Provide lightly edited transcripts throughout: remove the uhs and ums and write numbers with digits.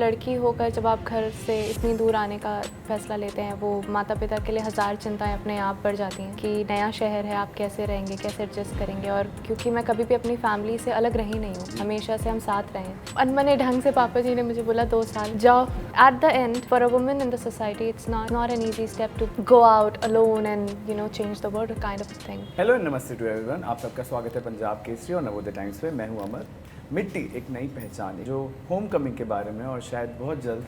लड़की होकर जब आप घर से इतनी दूर आने का फैसला लेते हैं, वो माता पिता के लिए हज़ार चिंताएं अपने आप बढ़ जाती हैं कि नया शहर है, आप कैसे रहेंगे, कैसे एडजस्ट करेंगे। और क्योंकि मैं कभी भी अपनी फैमिली से अलग रही नहीं हूँ, हमेशा से हम साथ रहे हैं। अनमने ढंग से पापा जी ने मुझे बोला 2 साल जाओ। At the end for a woman in the society it's not an easy step to go out alone and change the world kind of thing. Hello and नमस्ते टू एवरीवन, आप सबका स्वागत है पंजाब केसरी और नवोदय टाइम्स में। मैं हूं अमर। मिट्टी एक नई पहचान है जो होम कमिंग के बारे में और शायद बहुत जल्द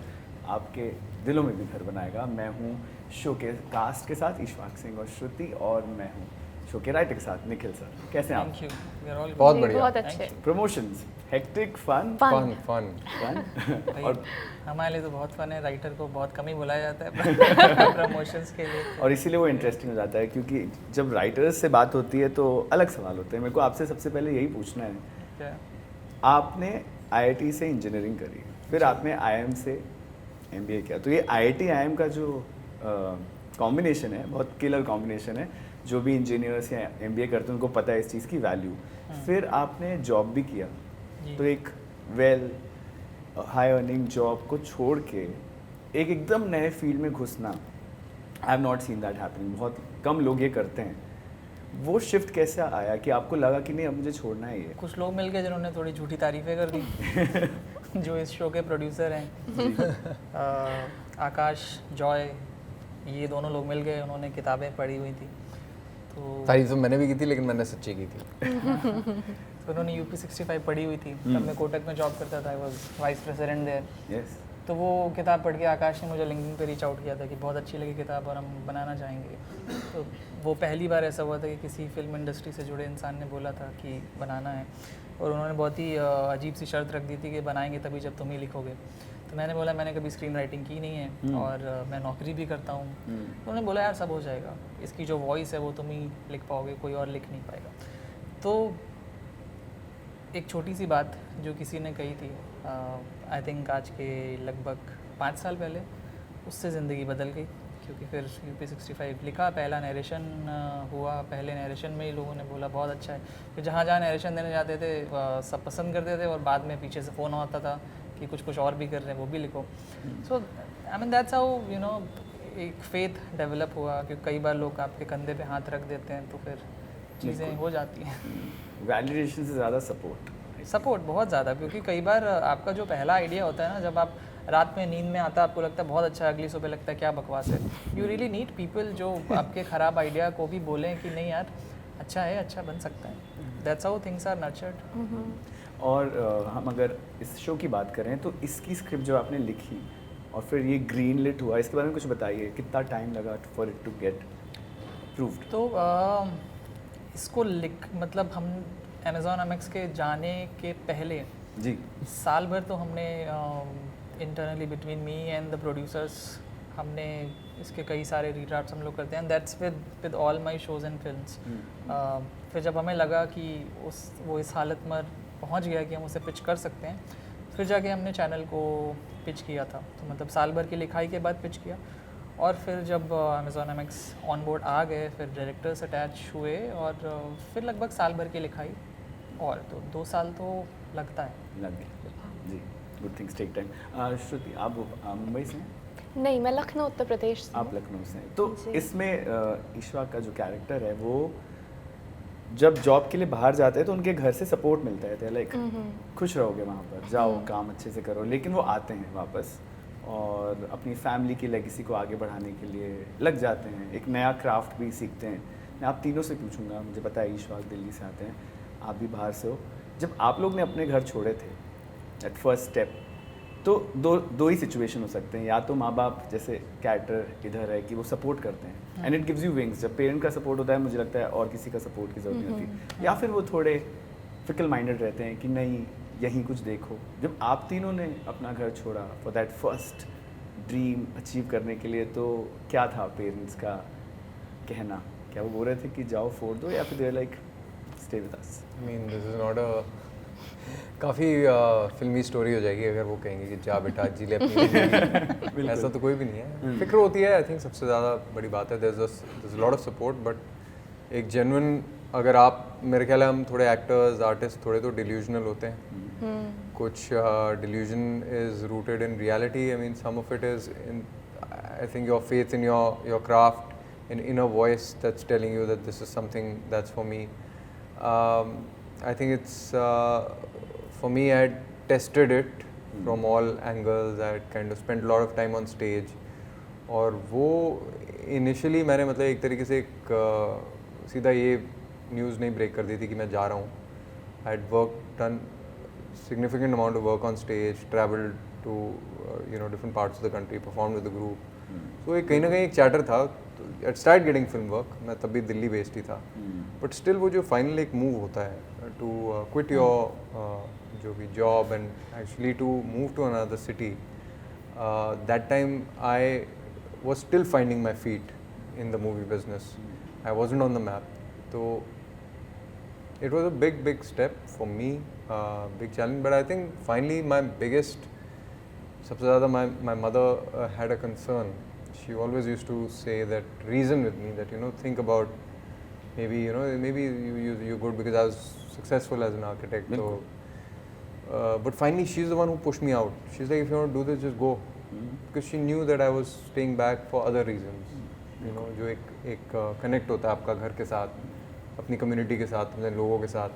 आपके दिलों में भी घर बनाएगा। मैं हूं शो के कास्ट के साथ इशफाक सिंह और श्रुति, और मैं हूं शो के राइटर के साथ निखिल सर। कैसे हैं आप? थैंक यू, बहुत बढ़िया, बहुत अच्छे। Promotions, hectic, fun Fun. Fun और हमारे लिए तो बहुत फन है। राइटर को बहुत कम ही बुलाया जाता है प्रमोशंस के लिए। और इसीलिए वो इंटरेस्टिंग हो जाता है, क्योंकि जब राइटर्स से बात होती है तो अलग सवाल होते हैं। मेरे को आपसे सबसे पहले यही पूछना है, क्या? आपने आईआईटी से इंजीनियरिंग करी, फिर आपने आईएम से एमबीए किया, तो ये आईआईटी आईएम का जो कॉम्बिनेशन है बहुत किलर कॉम्बिनेशन है। जो भी इंजीनियर्स या एमबीए करते हैं उनको पता है इस चीज़ की वैल्यू। फिर आपने जॉब भी किया, तो एक वेल हाई अर्निंग जॉब को छोड़ के एक एकदम नए फील्ड में घुसना, I have not seen that happening. बहुत कम लोग ये करते हैं। वो शिफ्ट कैसे आया कि आपको लगा कि नहीं अब मुझे छोड़ना है ये? कुछ लोग मिल गए जिन्होंने थोड़ी झूठी तारीफें कर दी जो इस शो के प्रोड्यूसर हैं आकाश, जॉय, ये दोनों लोग मिल गए। उन्होंने किताबें पढ़ी हुई थी, तो तारीफ तो मैंने भी की थी, लेकिन मैंने सच्ची की थी। तो उन्होंने यूपी 65 पढ़ी हुई थी। तब मैं कोटक में जॉब करता था, I was vice president there. Yes. तो वो किताब पढ़ के आकाश ने मुझे लिंक्डइन पे रीच आउट किया था कि बहुत अच्छी लगी किताब और हम बनाना चाहेंगे। तो वो पहली बार ऐसा हुआ था कि किसी फिल्म इंडस्ट्री से जुड़े इंसान ने बोला था कि बनाना है, और उन्होंने बहुत ही अजीब सी शर्त रख दी थी कि बनाएंगे तभी जब तुम ही लिखोगे। तो मैंने बोला मैंने कभी स्क्रीन राइटिंग की नहीं है और मैं नौकरी भी करता हूँ। तो उन्होंने बोला यार सब हो जाएगा, इसकी जो वॉइस है वो तुम ही लिख पाओगे, कोई और लिख नहीं पाएगा। तो एक छोटी सी बात जो किसी ने कही थी, आई थिंक आज के लगभग 5 साल पहले, उससे ज़िंदगी बदल गई। क्योंकि फिर यूपी 65 लिखा, पहला नरेशन हुआ। पहले नरेशन में ही लोगों ने बोला बहुत अच्छा है। फिर जहाँ जहाँ नरेशन देने जाते थे सब पसंद करते थे, और बाद में पीछे से फ़ोन आता था कि कुछ और भी कर रहे हैं, वो भी लिखो। सो आई मीन दैट्स हाउ एक फेथ डेवलप हुआ, क्योंकि कई बार लोग आपके कंधे पे हाथ रख देते हैं तो फिर चीज़ें हो जाती हैं। वैलिडेशन से ज़्यादा सपोर्ट बहुत ज़्यादा, क्योंकि कई बार आपका जो पहला आइडिया होता है ना, जब आप रात में नींद में आता है आपको लगता है बहुत अच्छा है, अगली सुबह लगता है क्या बकवास है। यू रियली नीड पीपल जो आपके ख़राब आइडिया को भी बोलें कि नहीं यार अच्छा है, अच्छा बन सकता है। That's how things are nurtured. और हम अगर इस शो की बात करें तो इसकी स्क्रिप्ट जो आपने लिखी और फिर ये ग्रीन लिट हुआ, इसके बारे में कुछ बताइए। कितना टाइम लगा for it to get approved? तो इसको मतलब हम अमेज़ॉन एमएक्स के जाने के पहले जी साल भर तो हमने internally between me and the producers हमने इसके कई सारे रीड्राफ्ट्स हम लोग करते हैं। That's with all my shows and films. फिर जब हमें लगा कि वो इस हालत में पहुंच गया कि हम उसे पिच कर सकते हैं, फिर जाके हमने चैनल को पिच किया था। तो मतलब साल भर की लिखाई के बाद पिच किया, और फिर जब अमेज़ॉन एमएक्स ऑन बोर्ड आ गए, फिर डायरेक्टर्स अटैच हुए, और फिर लगभग साल भर की लिखाई, और तो 2 साल तो लगता है। लग गया जी। Good things take time. Shruti, आप मुंबई से हैं? नहीं, मैं लखनऊ उत्तर प्रदेश से आप हूँ। लखनऊ से हैं। तो जी। इसमें इशफाक का जो कैरेक्टर है वो जब जॉब के लिए बाहर जाते हैं तो उनके घर से सपोर्ट मिलता है, लाइक खुश रहोगे वहाँ पर, जाओ काम अच्छे से करो। लेकिन वो आते हैं वापस और अपनी फैमिली की लेगेसी को आगे बढ़ाने के लिए लग जाते हैं, एक नया क्राफ्ट भी सीखते हैं। मैं आप तीनों से पूछूंगा, मुझे पता है इशफाक दिल्ली से आते हैं, आप भी बाहर से हो। जब आप लोग ने अपने घर छोड़े थे एट फर्स्ट स्टेप, तो दो ही सिचुएशन हो सकते हैं। या तो माँ बाप जैसे कैरेक्टर इधर है कि वो सपोर्ट करते हैं and it gives you wings. जब पेरेंट का सपोर्ट होता है मुझे लगता है और किसी का सपोर्ट की जरूरत नहीं होती। या फिर वो थोड़े फिकल माइंडेड रहते हैं कि नहीं यहीं कुछ देखो। जब आप तीनों ने अपना घर छोड़ा for that first dream achieve करने के लिए, तो क्या था पेरेंट्स का कहना? क्या वो बोल रहे थे कि जाओ फोड़ दो, या फिर they like stay with us? I mean this is not a काफ़ी फिल्मी स्टोरी हो जाएगी अगर वो कहेंगे कि जा बेटा जी ले अपनी ज़िंदगी। ऐसा तो कोई भी नहीं है। फिक्र होती है, आई थिंक सबसे ज़्यादा बड़ी बात है। There is lot of support, but एक जेन्युइन, अगर आप, मेरे ख्याल है हम थोड़े एक्टर्स आर्टिस्ट थोड़े तो डिल्यूजनल होते हैं कुछ delusion is rooted in reality. I mean, some of it is in, I think, your faith in your craft, an inner voice that's telling you that this is something that's for me. I think it's for me. I had tested it from all angles. I had kind of spent a lot of time on stage. और वो initially मैंने मतलब एक तरीके से सीधा ये news नहीं ब्रेक कर दी थी कि मैं जा रहा हूँ. I had done significant amount of work on stage, traveled to different parts of the country, performed with the group. So एक कहीं ना कहीं एक चैटर था. I started getting film work. मैं तब भी दिल्ली बेस्ड ही था. But still वो जो फाइनल एक मूव होता है to quit your जो भी job and actually to move to another city. That time I was still finding my feet in the movie business. I wasn't on the map. So it was a big step for me, big challenge. But I think finally my biggest, सबसे ज़्यादा my mother had a concern. She always used to say that, reason with me that think about maybe you're good because I was successful as an architect. So, but finally she's the one who pushed me out. She's like, if you want to do this, just go. Because she knew that I was staying back for other reasons. जो एक connect होता है आपका घर के साथ, अपनी community के साथ, अपने लोगों के साथ.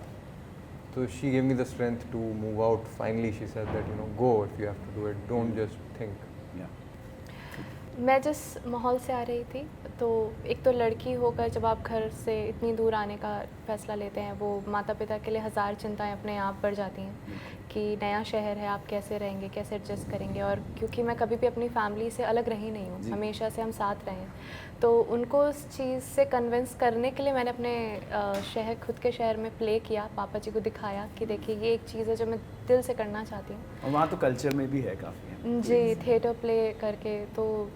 So she gave me the strength to move out. Finally she said that go if you have to do it. Don't just think. मैं जिस माहौल से आ रही थी, तो एक तो लड़की होकर जब आप घर से इतनी दूर आने का फ़ैसला लेते हैं, वो माता पिता के लिए हज़ार चिंताएं अपने आप बढ़ जाती हैं कि नया शहर है, आप कैसे रहेंगे, कैसे एडजस्ट करेंगे. और क्योंकि मैं कभी भी अपनी फैमिली से अलग रही नहीं हूँ, हमेशा से हम साथ रहे हैं, तो उनको उस चीज़ से कन्विंस करने के लिए मैंने अपने खुद के शहर में प्ले किया, पापा जी को दिखाया कि देखिए ये एक चीज़ है जो मैं दिल से करना चाहती हूँ. और वहाँ तो कल्चर में भी है काफ़ी जी, थिएटर प्ले करके. तो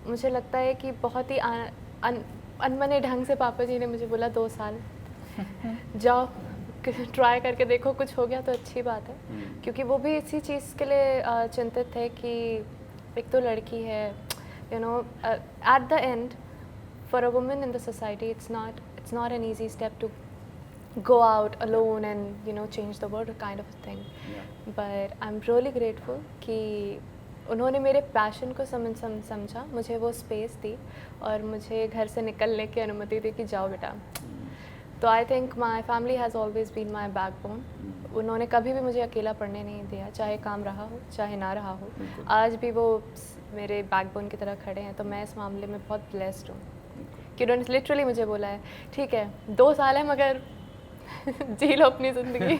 मुझे लगता है कि बहुत ही अनमने ढंग से पापा जी ने मुझे बोला 2 साल जाओ, ट्राई करके देखो, कुछ हो गया तो अच्छी बात है. क्योंकि वो भी इसी चीज़ के लिए चिंतित थे कि एक तो लड़की है, at the end for a woman in the society it's not an easy step to go out alone and change the world kind of a thing. But I'm really grateful कि उन्होंने मेरे पैशन को समझा, मुझे वो space दी और मुझे घर से निकलने की अनुमति दी कि जाओ बेटा. तो I think my family has always been my backbone. उन्होंने कभी भी मुझे अकेला पढ़ने नहीं दिया, चाहे काम रहा हो चाहे ना रहा हो. आज भी वो मेरे बैकबोन की तरह खड़े हैं. तो मैं इस मामले में बहुत ब्लेस्ड हूँ कि उन्होंने लिटरली मुझे बोला है, ठीक है 2 साल है मगर जी लो अपनी ज़िंदगी.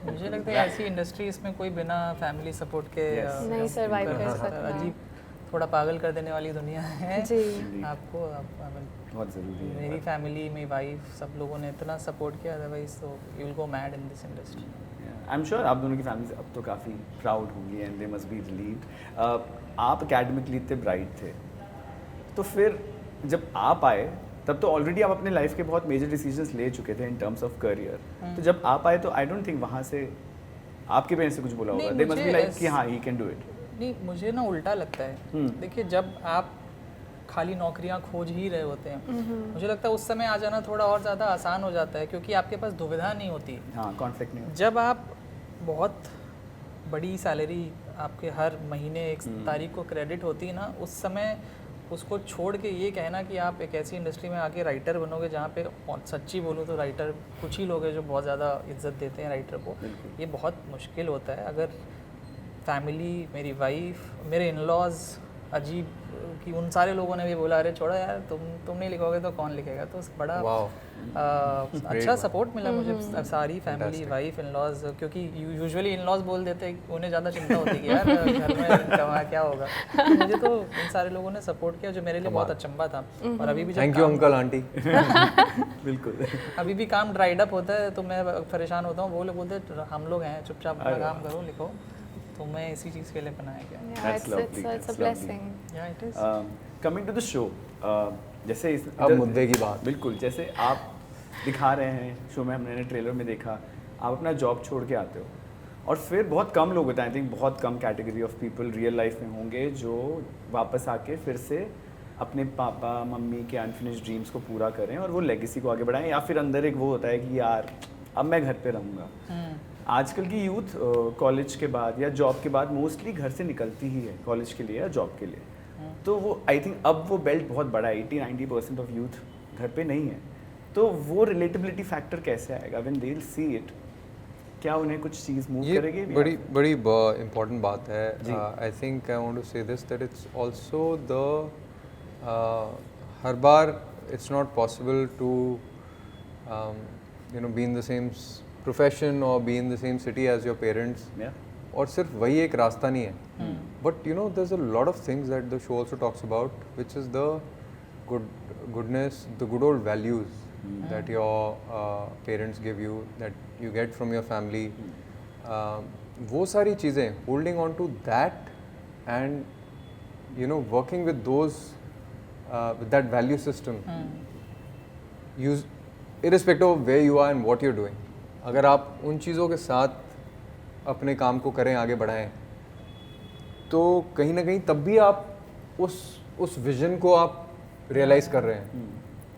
मुझे लगता है ऐसी इंडस्ट्री इसमें कोई बिना फैमिली सपोर्ट के नहीं सर्वाइव कर सकता. अजीब, थोड़ा पागल कर देने वाली दुनिया है. जी, आपको बहुत ज़रूरी है. मेरी फैमिली, मेरी वाइफ, सब लोगों ने इतना सपोर्ट किया, अदरवाइज तो you will go mad in this industry. I am sure आप दोनों की फैमिली अब तो काफ़ी प्राउड होंगी and they must be relieved. आप एकेडमिकली इतने ब्राइट थे, तो फिर जब आप आए तब तो ऑलरेडी आप अपने लाइफ के बहुत मेजर डिसीजंस ले चुके थे इन टर्म्स ऑफ करियर. तो जब आप आए तो आई डोंट थिंक वहाँ से आपके पेरेंट्स से कुछ बोला होगा. दे मस्ट बी लाइक कि हाँ ही कैन डू इट. नहीं, मुझे ना उल्टा लगता है. देखिए, जब आप खाली नौकरियां खोज ही रहे होते हैं, मुझे लगता है उस समय आ जाना थोड़ा और ज़्यादा आसान हो जाता है, क्योंकि आपके पास दुविधा नहीं होती. हाँ, कॉन्फ्लिक्ट नहीं होता. जब आप बहुत बड़ी सैलरी आपके हर महीने 1 तारीख को क्रेडिट होती है ना, उस समय उसको छोड़ के ये कहना कि आप एक ऐसी इंडस्ट्री में आके राइटर बनोगे जहाँ पे, और सच्ची बोलूँ तो राइटर कुछ ही लोग हैं जो बहुत ज़्यादा इज्जत देते हैं राइटर को, ये बहुत मुश्किल होता है. अगर फैमिली, मेरी वाइफ, मेरे इन-लॉज, अजीब कि उन सारे लोगों ने भी बोला, अरे छोड़ो यार, तुम नहीं लिखोगे तो कौन लिखेगा. तो बड़ा अच्छा सपोर्ट मिला मुझे सारी फैमिली, वाइफ, इन-लॉज. क्योंकि यूजुअली इन-लॉज बोल देते हैं, उन्हें ज़्यादा चिंता होती है कि यार घर में कमा क्या होगा. तो मुझे तो इन सारे लोगों ने सपोर्ट किया, जो मेरे लिए बहुत अचंबा था. और अभी भी थैंक यू अंकल आंटी. बिल्कुल. अभी भी काम ड्राइड अप होता है तो मैं परेशान होता हूँ. वो लोग बोलते हैं हम लोग हैं, चुपचाप अपना काम करो, लिखो. तो मैं इसी चीज़ के लिए बनाया गया. That's lovely. It's a blessing. Yeah, it is. Coming to the show, जैसे अब मुद्दे की बात. बिल्कुल, जैसे आप दिखा रहे हैं शो में, हमने ट्रेलर में देखा, आप अपना जॉब छोड़ के आते हो और फिर बहुत कम लोग होते हैं, आई थिंक बहुत कम category of people real life में होंगे जो वापस आके फिर से अपने पापा मम्मी के अनफिनिश्ड ड्रीम्स को पूरा करें और वो लेगेसी को आगे बढ़ाएं. या फिर अंदर एक वो होता है कि यार अब मैं घर पे रहूँगा. आजकल की यूथ कॉलेज के बाद या जॉब के बाद मोस्टली घर से निकलती ही है कॉलेज के लिए या जॉब के लिए। तो वो आई थिंक अब वो बेल्ट बहुत बड़ा है, 80-90% ऑफ यूथ घर पे नहीं है। तो वो रिलेटेबिलिटी फैक्टर कैसे आएगा when they will see it? क्या उन्हें कुछ चीज़ मूव ये करेगी? बड़ी बड़ी इम्पोर्टेंट बात है। I think I want to say this that it's also the हर बार it's not possible to you know be in the same profession और be in the same city as your parents. और सिर्फ वही एक रास्ता नहीं है, but you know there is a lot of things that the show also talks about, which is the goodness, the good old values that your parents give you, that you get from your family. वो सारी चीज़ें, holding on to that and you know working with those with that value system, use irrespective of where you are and what you're doing. अगर आप उन चीज़ों के साथ अपने काम को करें, आगे बढ़ाएं, तो कहीं ना कहीं तब भी आप उस विजन को आप रियलाइज कर रहे हैं।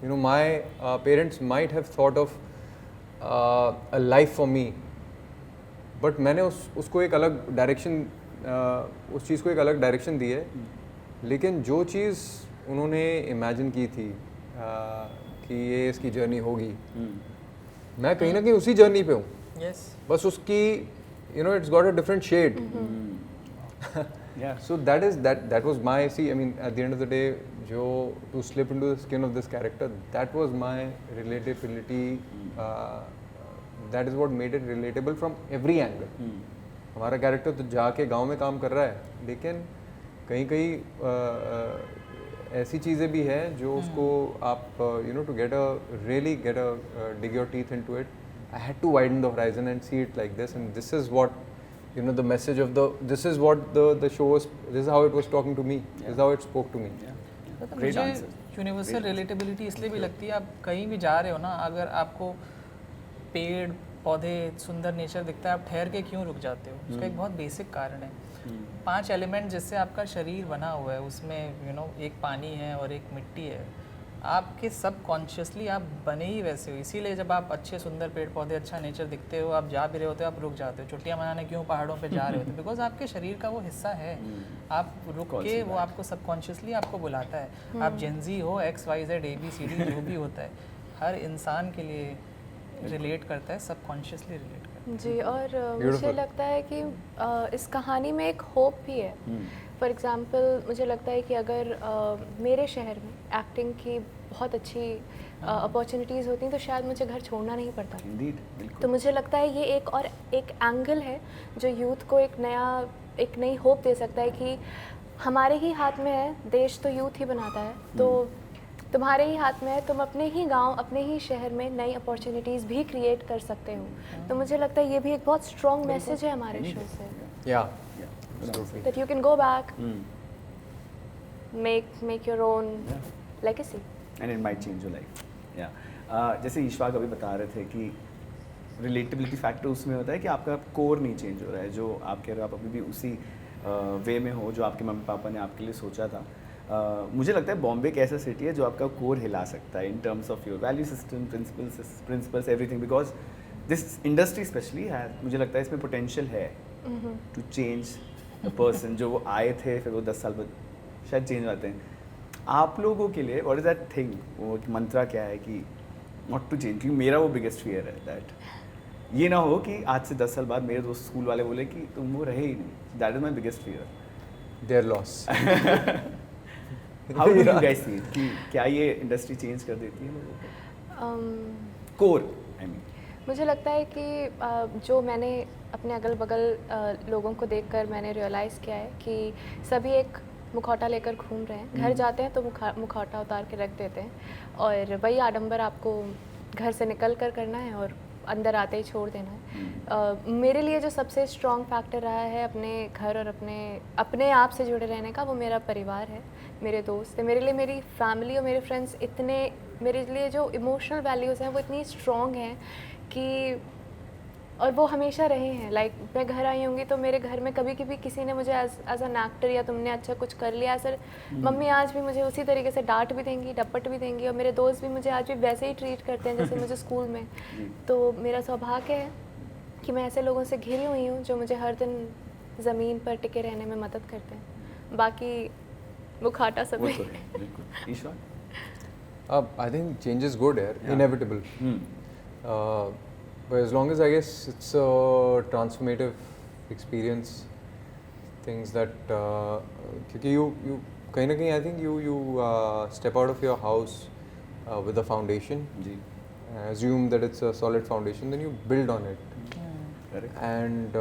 You know my parents might have thought of a life for me, but मैंने उसको एक अलग डायरेक्शन उस चीज़ को एक अलग डायरेक्शन दी है। लेकिन जो चीज़ उन्होंने इमेजिन की थी कि ये इसकी जर्नी होगी, मैं कहीं ना कहीं उसी जर्नी पे हूँ। Yes. बस उसकी you know it's got a different shade. So that was my, see, I mean at the end of the day, जो to slip into the skin of this character, that was my relatability, that is what made it relatable from every angle. हमारा character तो जाके गांव में काम कर रहा है, लेकिन कहीं ऐसी चीज़ें भी हैं जो उसको आप you know to get a dig your teeth into it, I had to widen the horizon and see it like this, and this is what you know the message of this is what the show was, this is how it was talking to me, this is how it spoke to me. Great मुझे answer. Universal relatability इसलिए भी लगती है, आप कहीं भी जा रहे हो ना, अगर आपको पेड़ पौधे सुंदर नेचर दिखता है, आप ठहर के क्यों रुक जाते हो? उसका एक बहुत बेसिक कारण है। 5 एलिमेंट जिससे आपका शरीर बना हुआ है, उसमें यू नो एक पानी है और एक मिट्टी है। आपके सबकॉन्शियसली आप बने ही वैसे हो, इसीलिए जब आप अच्छे सुंदर पेड़ पौधे, अच्छा नेचर दिखते हो, आप जा भी रहे होते हो, आप रुक जाते हो। छुट्टियां मनाने क्यों पहाड़ों पे जा रहे होते हो? बिकॉज आपके शरीर का वो हिस्सा है, आप रुक के वो आपको सबकॉन्शियसली आपको बुलाता है। आप जेनजी हो, XYZ ABCD जो भी होता है, हर इंसान के लिए रिलेट करता है, सबकॉन्शियसली रिलेट करता है। जी, और मुझे लगता है कि इस कहानी में एक होप भी है। फॉर एग्ज़ाम्पल मुझे लगता है कि अगर मेरे शहर में एक्टिंग की बहुत अच्छी अपॉर्चुनिटीज़ होती तो शायद मुझे घर छोड़ना नहीं पड़ता। Indeed, बिल्कुल। तो मुझे लगता है ये एक एंगल है जो यूथ को एक नई होप दे सकता है कि हमारे ही हाथ में है, देश तो यूथ ही बनाता है, तो तुम्हारे ही हाथ में है, तुम अपने ही गांव, अपने ही शहर में नई अपॉर्चुनिटीज़ भी क्रिएट कर सकते हो। तो मुझे लगता है ये भी एक बहुत स्ट्रॉन्ग मैसेज है हमारे शो से, that you can go back, make your own legacy, and it might change your life. जैसे ईश्वाक अभी बता रहे थे कि रिलेटेबिलिटी फैक्टर उसमें होता है कि आपका कोर नहीं चेंज हो रहा है, जो आप कह रहे हो आप अभी भी उसी वे में हो जो आपके मम्मी पापा ने आपके लिए सोचा था। मुझे लगता है बॉम्बे एक ऐसा सिटी है जो आपका कोर हिला सकता है in terms of your value system, principles everything, because this industry specially है, मुझे लगता है इसमें पोटेंशियल है टू चेंज द पर्सन। जो वो आए थे फिर वो 10 साल बाद शायद चेंज आते हैं। आप लोगों के लिए व्हाट इज दैट थिंग, वो मंत्रा क्या है कि नॉट टू चेंज? क्योंकि मेरा वो बिगेस्ट फियर है दैट ये ना हो कि आज से 10 साल बाद मेरे दोस्त स्कूल वाले बोले कि तुम वो रहे ही नहीं। That is my biggest fear, their loss. How do you guys see कि क्या ये इंडस्ट्री चेंज कर देती है लोगों को? कोर आई मीन मुझे लगता है कि जो मैंने अपने अगल बगल लोगों को देखकर मैंने रियलाइज़ किया है कि सभी एक मुखौटा लेकर घूम रहे हैं। घर जाते हैं तो मुखौटा उतार के रख देते हैं, और वही आडंबर आपको घर से निकल कर करना है और अंदर आते ही छोड़ देना है। मेरे लिए जो सबसे स्ट्रॉन्ग फैक्टर रहा है अपने घर और अपने आप से जुड़े रहने का, वो मेरा परिवार है, मेरे दोस्त है। मेरे लिए मेरी फैमिली और मेरे फ्रेंड्स इतने, मेरे लिए जो इमोशनल वैल्यूज़ हैं वो इतनी स्ट्रॉन्ग हैं कि, और वो हमेशा रहे हैं। लाइक मैं घर आई होंगी तो मेरे घर में कभी कभी किसी ने मुझे एज एन एक्टर या तुमने अच्छा कुछ कर लिया सर, मम्मी आज भी मुझे उसी तरीके से डांट भी देंगी, डपट भी देंगी, और मेरे दोस्त भी मुझे आज भी वैसे ही ट्रीट करते हैं जैसे मुझे स्कूल में। तो मेरा सौभाग्य है कि मैं ऐसे लोगों से घिरी हुई हूँ जो मुझे हर दिन ज़मीन पर टिके रहने में मदद करते हैं। बाकी वो खाटा सब वो है। तो है बिल्कुल। ईश्वर? I think change is good, yeah, inevitable. But as long as I guess it's a transformative experience, things that क्योंकि you कहीं ना कहीं I think you step out of your house with a foundation. जी Assume that it's a solid foundation, then you build on it. Correct. And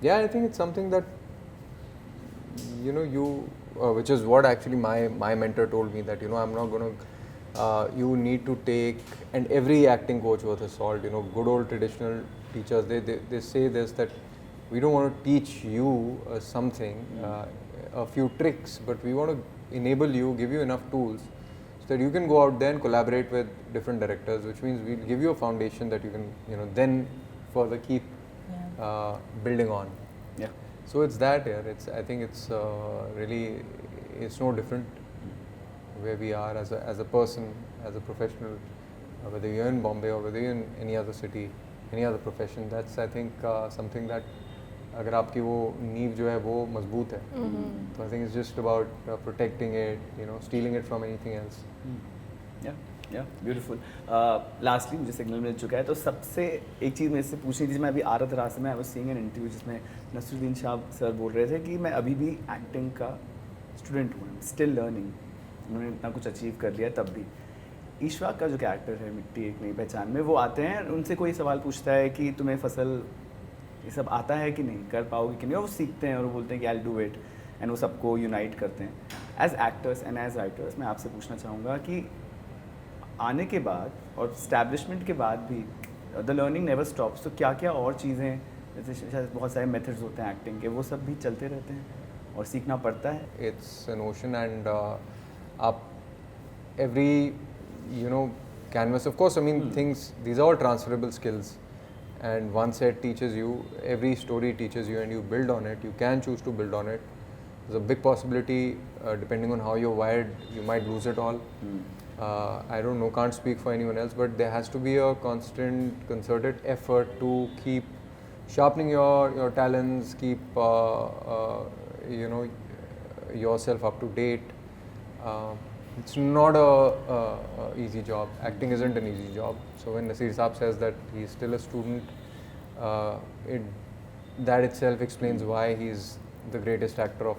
yeah, I think it's something that which is what actually my mentor told me, that I'm not going to you need to take, and every acting coach worth his salt, good old traditional teachers, they say this, that we don't want to teach you something, a few tricks, but we want to enable you, give you enough tools so that you can go out there and collaborate with different directors, which means we'll give you a foundation that you can then further keep building on. या So it's that, yeah. I think it's really, it's no different where we are as a person, as a professional, whether you're in Bombay or whether you're in any other city, any other profession. That's, I think, something that अगर आपकी वो नींव जो है वो मजबूत है, तो I think it's just about protecting it, stealing it from anything else. या ब्यूटीफुल। लास्टली मुझे सिग्नल मिल चुका है, तो सबसे एक चीज़ मेरे से पूछनी थी। मैं अभी आ रहा था रास्ते में, I was seeing an interview जिसमें नसरुद्दीन शाह सर बोल रहे थे कि मैं अभी भी एक्टिंग का स्टूडेंट हूँ, स्टिल लर्निंग। उन्होंने इतना कुछ अचीव कर लिया तब भी। ईश्वाक का जो कैरेक्टर है मिट्टी एक नई पहचान में, वो आते हैं, उनसे कोई सवाल पूछता है कि तुम्हें फसल ये सब आता है कि नहीं, कर पाओगे कि नहीं, और वो सीखते हैं और वो बोलते हैं कि I will do it, and वो सबको यूनाइट करते हैं। As actors and as writers मैं आपसे पूछना चाहूँगा कि आने के बाद और स्टैब्लिशमेंट के बाद भी द लर्निंग नेवर स्टॉप्स, तो क्या क्या और चीज़ें, जैसे शायद बहुत सारे मेथड्स होते हैं एक्टिंग के, वो सब भी चलते रहते हैं और सीखना पड़ता है? It's an ocean, and every canvas, of course, I mean things, these are all transferable skills, and one set teaches you, every story teaches you, and you build on it. You can choose to build on it. There's a big possibility, depending on how you're wired, you might lose it all. I don't know, can't speak for anyone else, but there has to be a constant, concerted effort to keep sharpening your talents, keep yourself up to date. It's not a easy job. Acting isn't an easy job. So when Nasir Saab says that he's still a student, that itself explains why he's the greatest actor of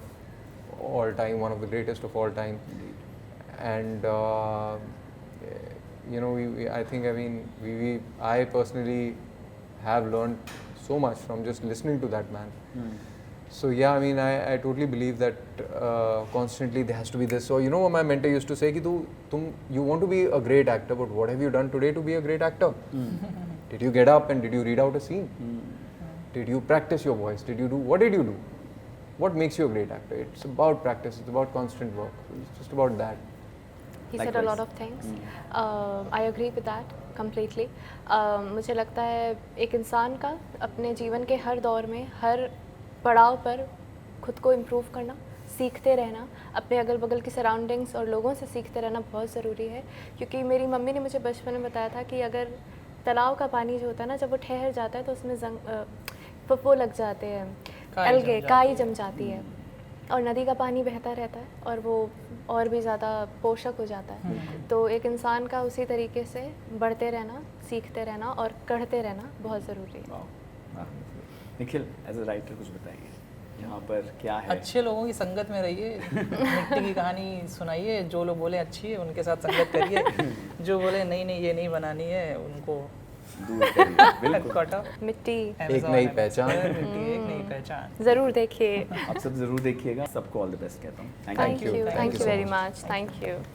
all time, one of the greatest of all time. And I personally have learned so much from just listening to that man. So yeah, I mean, I totally believe that constantly there has to be this. So what my mentor used to say, कि you want to be a great actor, but what have you done today to be a great actor? Did you get up and did you read out a scene? Did you practice your voice? What did you do? What makes you a great actor? It's about practice. It's about constant work. It's just about that. He said a lot of things. I agree with that completely. मुझे लगता है एक इंसान का अपने जीवन के हर दौर में, हर पड़ाव पर खुद को इम्प्रूव करना, सीखते रहना, अपने अगल बगल की सराउंडिंग्स और लोगों से सीखते रहना बहुत ज़रूरी है। क्योंकि मेरी मम्मी ने मुझे बचपन में बताया था कि अगर तालाब का पानी जो होता है ना, जब वो ठहर जाता है तो उसमें वो लग जाते हैं, अलगे, काई जम जाती है, और नदी का पानी बहता रहता है और वो और भी ज़्यादा पोषक हो जाता है। तो एक इंसान का उसी तरीके से बढ़ते रहना, सीखते रहना और कढ़ते रहना बहुत ज़रूरी है। निखिल, एज अ राइटर कुछ बताइए, यहाँ पर क्या है? अच्छे लोगों की संगत में रहिए, मिट्टी की कहानी सुनाइए, जो लोग बोले अच्छी है उनके साथ संगत करिए, जो बोले नहीं ये नहीं बनानी है उनको दूर करिए। बिल्कुल। मिट्टी एक नई पहचान, मिट्टी एक नई पहचान ज़रूर देखिए। आप सब ज़रूर देखिएगा। सबको ऑल द बेस्ट कहता हूँ। Thank you very much. Thank you.